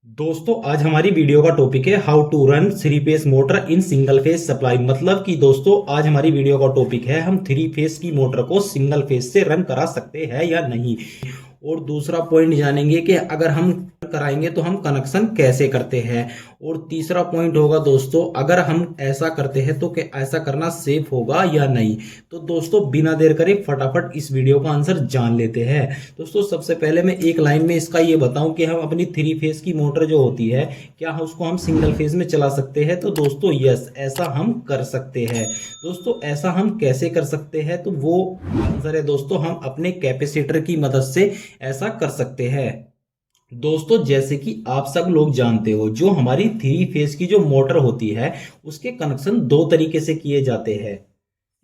दोस्तों आज हमारी वीडियो का टॉपिक है how to run three phase motor in single phase supply. मतलब कि दोस्तों आज हमारी वीडियो का टॉपिक है हम थ्री फेस की मोटर को सिंगल फेस से रन करा सकते हैं या नहीं। और दूसरा पॉइंट जानेंगे कि अगर हम कराएंगे तो हम कनेक्शन कैसे करते हैं। और तीसरा पॉइंट होगा दोस्तों अगर हम ऐसा करते हैं तो क्या ऐसा करना सेफ होगा या नहीं। तो दोस्तों बिना देर करे फटाफट इस वीडियो का आंसर जान लेते हैं। दोस्तों सबसे पहले मैं एक लाइन में इसका ये बताऊं कि हम अपनी थ्री फेस की मोटर जो होती है क्या उसको हम सिंगल फेस में चला सकते हैं। तो दोस्तों यस ऐसा हम कर सकते हैं। दोस्तों ऐसा हम कैसे कर सकते हैं तो वो आंसर है दोस्तों हम अपने कैपेसिटर की मदद से ऐसा कर सकते हैं। दोस्तों जैसे कि आप सब लोग जानते हो जो हमारी थ्री फेस की जो मोटर होती है उसके कनेक्शन दो तरीके से किए जाते हैं।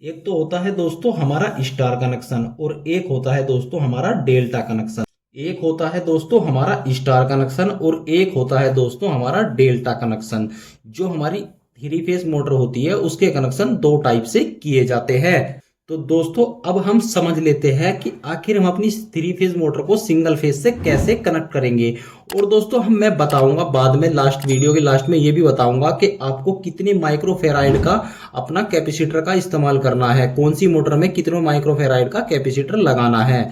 एक तो होता है दोस्तों हमारा स्टार कनेक्शन और एक होता है दोस्तों हमारा डेल्टा कनेक्शन। एक होता है दोस्तों हमारा स्टार कनेक्शन और एक होता है दोस्तों हमारा डेल्टा कनेक्शन। जो हमारी थ्री फेस मोटर होती है उसके कनेक्शन दो टाइप से किए जाते हैं। तो दोस्तों अब हम समझ लेते हैं कि आखिर हम अपनी थ्री फेज मोटर को सिंगल फेज से कैसे कनेक्ट करेंगे। और दोस्तों मैं बताऊंगा बाद में लास्ट वीडियो के लास्ट में ये भी बताऊंगा कि आपको कितने माइक्रोफेराइड का अपना कैपेसिटर का इस्तेमाल करना है, कौन सी मोटर में कितने माइक्रोफेराइड का कैपेसिटर लगाना है।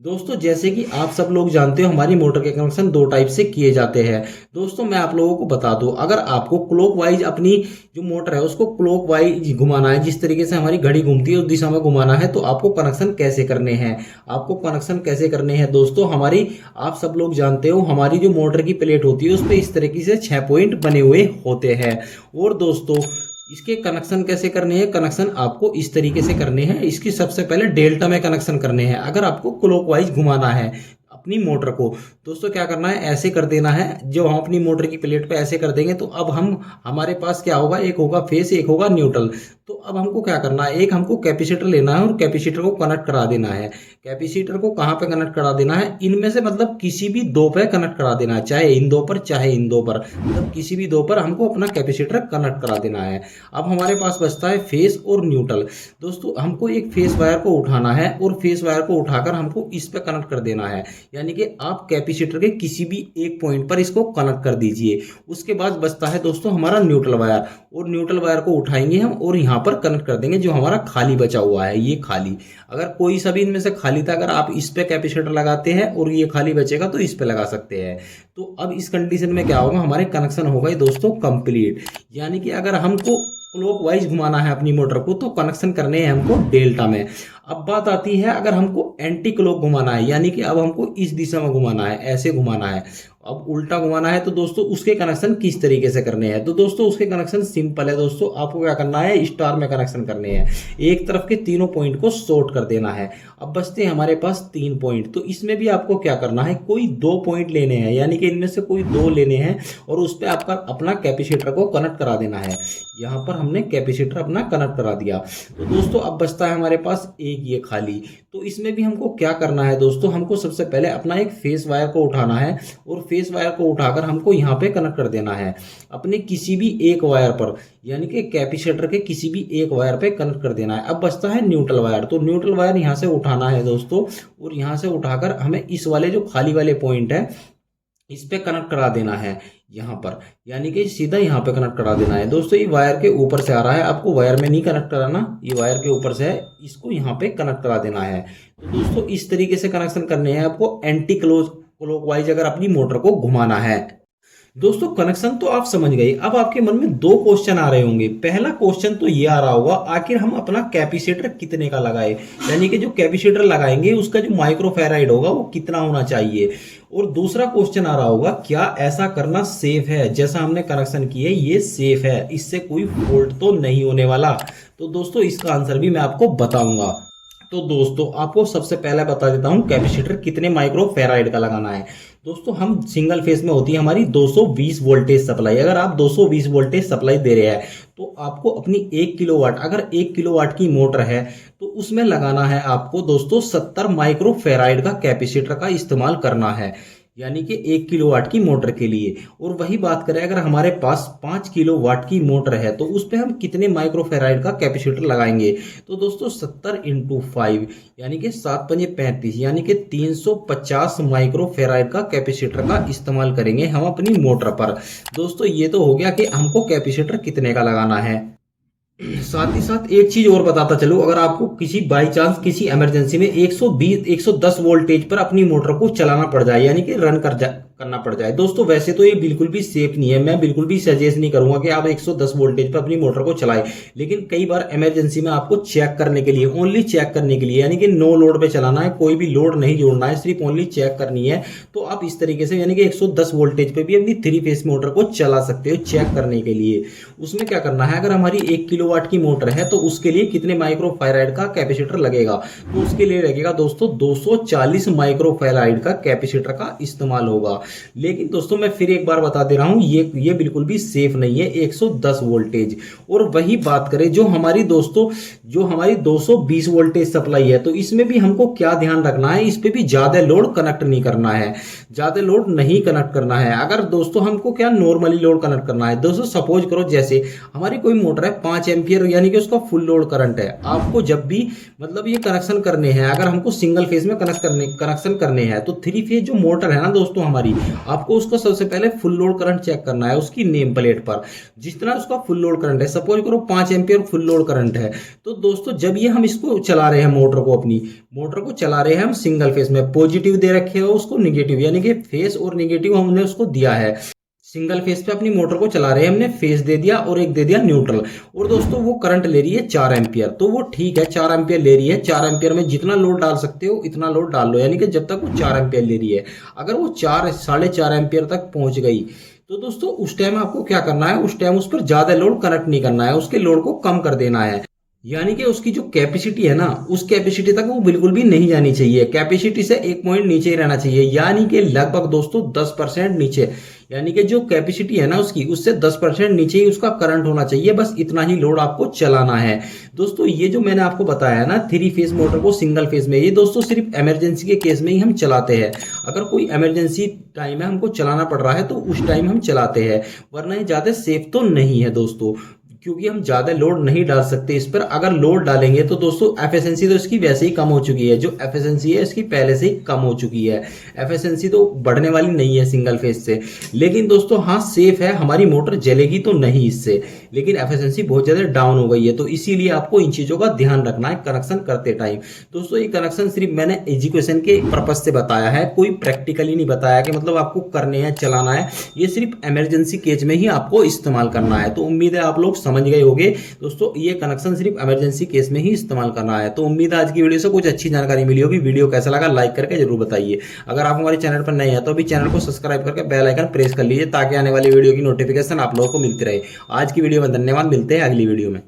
दोस्तों जैसे कि आप सब लोग जानते हो हमारी मोटर के कनेक्शन दो टाइप से किए जाते हैं। दोस्तों मैं आप लोगों को बता दूं अगर आपको क्लॉकवाइज अपनी जो मोटर है उसको क्लॉकवाइज घुमाना है, जिस तरीके से हमारी घड़ी घूमती है उस दिशा में घुमाना है, तो आपको कनेक्शन कैसे करने हैं। आपको कनेक्शन कैसे करने हैं दोस्तों हमारी आप सब लोग जानते हो हमारी जो मोटर की प्लेट होती है उस पर इस तरीके से 6 पॉइंट बने हुए होते हैं। और दोस्तों इसके कनेक्शन कैसे करने हैं, कनेक्शन आपको इस तरीके से करने हैं। इसकी सबसे पहले डेल्टा में कनेक्शन करने हैं। अगर आपको क्लॉकवाइज घुमाना है अपनी मोटर को दोस्तों क्या करना है, ऐसे कर देना है। जो हम अपनी मोटर की प्लेट पे ऐसे कर देंगे तो अब हम हमारे पास क्या होगा, एक होगा फेस एक होगा न्यूट्रल। तो अब हमको क्या करना है, एक हमको कैपेसिटर लेना है और कैपेसिटर को कनेक्ट करा देना है। कैपेसिटर को कहाँ पे कनेक्ट करा देना है, इनमें से मतलब किसी भी दो पे कनेक्ट करा देना है, चाहे इन दो पर चाहे इन दो पर, मतलब किसी भी दो पर हमको अपना कैपेसिटर कनेक्ट करा देना है। अब हमारे पास बचता है फेस और न्यूट्रल। दोस्तों हमको एक फेस वायर को उठाना है और फेस वायर को उठाकर हमको इस पे कनेक्ट कर देना है। यानी कि आप कैपेसिटर के किसी भी एक पॉइंट पर इसको कनेक्ट कर दीजिए। उसके बाद बचता है दोस्तों हमारा न्यूट्रल वायर और न्यूट्रल वायर को उठाएंगे हम और यहाँ पर कनेक्ट कर देंगे। जो हमारा खाली बचा हुआ है ये खाली, अगर कोई सा भी इनमें से खाली था अगर आप इस पे कैपेसिटर लगाते हैं और ये खाली बचेगा तो इस पे लगा सकते हैं। तो अब इस कंडीशन में क्या होगा, हमारे कनेक्शन होगा दोस्तों कंप्लीट। यानी कि अगर हमको क्लॉकवाइज घुमाना है अपनी मोटर को तो कनेक्शन करने हैं हमको डेल्टा में। अब बात आती है अगर हमको एंटी क्लॉक घुमाना है, यानी कि अब हमको इस दिशा में घुमाना है, ऐसे घुमाना है, अब उल्टा घुमाना है, तो दोस्तों उसके कनेक्शन किस तरीके से करने हैं। तो दोस्तों उसके कनेक्शन सिंपल है। दोस्तों आपको क्या करना है, स्टार में कनेक्शन करने हैं। एक तरफ के तीनों पॉइंट को शॉर्ट कर देना है। अब बचते हैं हमारे पास 3 पॉइंट। तो इसमें भी आपको क्या करना है, कोई 2 पॉइंट लेने हैं, यानी कि इनमें से कोई 2 लेने हैं और उस पर आपका अपना कैपेसिटर को कनेक्ट करा देना है। यहाँ पर हमने कैपेसिटर अपना कनेक्ट करा दिया। तो दोस्तों अब बचता है हमारे पास एक ये खाली। तो इसमें भी हमको क्या करना है दोस्तों, हमको सबसे पहले अपना एक फेस वायर को उठाना है और फेस वायर को उठाकर हमको यहाँ पे कनेक्ट कर देना है अपने किसी भी एक वायर पर, यानी कि कैपेसिटर के किसी भी एक वायर पे कनेक्ट कर देना है। अब बचता है न्यूट्रल वायर। तो न्यूट्रल वायर यहाँ से उठाना है दोस्तों और यहाँ से उठाकर हमें इस वाले जो खाली वाले पॉइंट है इस पे कनेक्ट करा देना है यहाँ पर, यानी कि सीधा यहाँ पे कनेक्ट करा देना है। दोस्तों ये वायर के ऊपर से आ रहा है, आपको वायर में नहीं कनेक्ट कराना, ये वायर के ऊपर से है, इसको यहाँ पे कनेक्ट करा देना है। तो दोस्तों इस तरीके से कनेक्शन करने हैं आपको एंटी क्लॉकवाइज अगर अपनी मोटर को घुमाना है। दोस्तों कनेक्शन तो आप समझ गए। अब आपके मन में 2 क्वेश्चन आ रहे होंगे। पहला क्वेश्चन तो ये आ रहा होगा आखिर हम अपना कैपेसिटर कितने का लगाए, यानी कि जो कैपेसिटर लगाएंगे उसका जो माइक्रोफेराइड होगा वो कितना होना चाहिए। और दूसरा क्वेश्चन आ रहा होगा क्या ऐसा करना सेफ है, जैसा हमने कनेक्शन किए ये सेफ है, इससे कोई फॉल्ट तो नहीं होने वाला। तो दोस्तों इसका आंसर भी मैं आपको बताऊंगा। तो दोस्तों आपको सबसे पहले बता देता हूं कैपेसिटर कितने माइक्रोफेराइड का लगाना है। दोस्तों हम सिंगल फेस में होती है हमारी 220 वोल्टेज सप्लाई। अगर आप 220 वोल्टेज सप्लाई दे रहे हैं तो आपको अपनी 1 किलोवाट, अगर 1 किलोवाट की मोटर है तो उसमें लगाना है आपको दोस्तों 70 माइक्रोफेराइड का कैपेसिटर का इस्तेमाल करना है। यानी कि 1 किलोवाट की मोटर के लिए। और वही बात करें अगर हमारे पास 5 किलोवाट की मोटर है तो उस पे हम कितने माइक्रोफेराइड का कैपेसिटर लगाएंगे, तो दोस्तों 70 इंटू 5 यानी कि 7 पंजे 35 यानी कि 350 माइक्रोफेराइड का कैपेसिटर का इस्तेमाल करेंगे हम अपनी मोटर पर। दोस्तों ये तो हो गया कि हमको कैपेसिटर कितने का लगाना है। साथ ही साथ एक चीज और बताता चलूं, अगर आपको किसी बाई चांस किसी इमरजेंसी में 120 110 वोल्टेज पर अपनी मोटर को चलाना पड़ जाए यानी कि रन करना पड़ जाए, दोस्तों वैसे तो ये बिल्कुल भी सेफ नहीं है। मैं बिल्कुल भी सजेस्ट नहीं करूंगा कि आप 110 वोल्टेज पर अपनी मोटर को चलाएं। लेकिन कई बार इमरजेंसी में आपको चेक करने के लिए, ओनली चेक करने के लिए, यानी कि नो लोड पे चलाना है, कोई भी लोड नहीं जोड़ना है, सिर्फ ओनली चेक करनी है, तो आप इस तरीके से यानी कि 110 वोल्टेज पे भी अपनी 3 फेस मोटर को चला सकते हो चेक करने के लिए। उसमें क्या करना है, अगर हमारी 1 किलोवाट की मोटर है तो उसके लिए कितने माइक्रोफैराड का कैपेसिटर लगेगा, तो उसके लिए लगेगा दोस्तों 240 माइक्रोफैराड का कैपेसिटर का इस्तेमाल होगा। लेकिन दोस्तों मैं फिर एक बार बता दे रहा हूं, ये बिल्कुल भी सेफ नहीं है 110 वोल्टेज। और वही बात करें जो हमारी 220 वोल्टेज सप्लाई है, तो इसमें भी हमको क्या ध्यान रखना है, इस पे भी ज्यादा लोड कनेक्ट नहीं करना है, ज्यादा लोड नहीं कनेक्ट करना है। अगर दोस्तों हमको क्या नॉर्मली लोड कनेक्ट करना है, दोस्तों सपोज करो जैसे हमारी कोई मोटर है 5 एम्पियर यानी कि उसका फुल लोड करंट है, आपको जब भी मतलब ये कनेक्शन करने हैं, अगर हमको सिंगल फेज में कनेक्शन करने हैं तो 3 फेज जो मोटर है ना दोस्तों हमारी, आपको उसका सबसे पहले फुल लोड करंट चेक करना है उसकी नेम प्लेट पर। जितना उसका फुल लोड करंट है, सपोज करो 5 एम्पियर फुल लोड करंट है, तो दोस्तों जब ये हम इसको चला रहे हैं, मोटर को अपनी मोटर को चला रहे हैं हम सिंगल फेज में, पॉजिटिव दे रखे हो उसको निगेटिव, यानी कि फेस और निगेटिव हमने उसको दिया है। सिंगल फेज पे अपनी मोटर को चला रहे हैं हमने, फेज दे दिया और एक दे दिया न्यूट्रल। और दोस्तों वो करंट ले रही है 4 एम्पियर, तो वो ठीक है 4 एम्पियर ले रही है। 4 एम्पियर में जितना लोड डाल सकते हो इतना लोड डाल लो, यानी कि जब तक वो 4 एम्पियर ले रही है। अगर वो 4-4.5 एम्पियर तक पहुंच गई तो दोस्तों उस टाइम आपको क्या करना है, उस टाइम उस पर ज्यादा लोड कनेक्ट नहीं करना है, उसके लोड को कम कर देना है। यानी कि उसकी जो कैपेसिटी है ना, उस कैपेसिटी तक वो बिल्कुल भी नहीं जानी चाहिए, कैपेसिटी से 1 पॉइंट नीचे ही रहना चाहिए, यानी कि लगभग दोस्तों 10% नीचे, यानी कि जो कैपेसिटी है ना उसकी, उससे 10% नीचे ही उसका करंट होना चाहिए। बस इतना ही लोड आपको चलाना है। दोस्तों ये जो मैंने आपको बताया है ना 3 फेज मोटर को सिंगल फेज में, ये दोस्तों सिर्फ इमरजेंसी के केस में ही हम चलाते हैं। अगर कोई इमरजेंसी टाइम है हमको चलाना पड़ रहा है तो उस टाइम हम चलाते हैं, वरना ये ज्यादा सेफ तो नहीं है दोस्तों, क्योंकि हम ज्यादा लोड नहीं डाल सकते इस पर। अगर लोड डालेंगे तो दोस्तों एफिशिएंसी तो इसकी वैसे ही कम हो चुकी है, जो एफिशिएंसी है इसकी पहले से ही कम हो चुकी है, एफिशिएंसी तो बढ़ने वाली नहीं है सिंगल फेज से। लेकिन दोस्तों हाँ सेफ है, हमारी मोटर जलेगी तो नहीं इससे, लेकिन एफिशिएंसी बहुत ज्यादा डाउन हो गई है, तो इसीलिए आपको इन चीजों का ध्यान रखना है कनेक्शन करते टाइम। दोस्तों ये कनेक्शन सिर्फ मैंने एजुकेशन के पर्पज से बताया है, कोई प्रैक्टिकली नहीं बताया कि मतलब आपको करने हैं चलाना है, ये सिर्फ इमरजेंसी केस में ही आपको इस्तेमाल करना है। तो उम्मीद है आप लोग समझ गए होंगे दोस्तों, ये कनेक्शन सिर्फ इमरजेंसी केस में ही इस्तेमाल करना है। तो उम्मीद है आज की वीडियो से कुछ अच्छी जानकारी मिली होगी। वीडियो कैसा लगा लाइक करके जरूर बताइए। अगर आप हमारे चैनल पर नए हैं तो अभी चैनल को सब्सक्राइब करके बेल आइकन प्रेस कर लीजिए, ताकि आने वाली वीडियो की नोटिफिकेशन आप लोगों को मिलती रहे। आज की वीडियो में धन्यवाद, मिलते हैं अगली वीडियो में।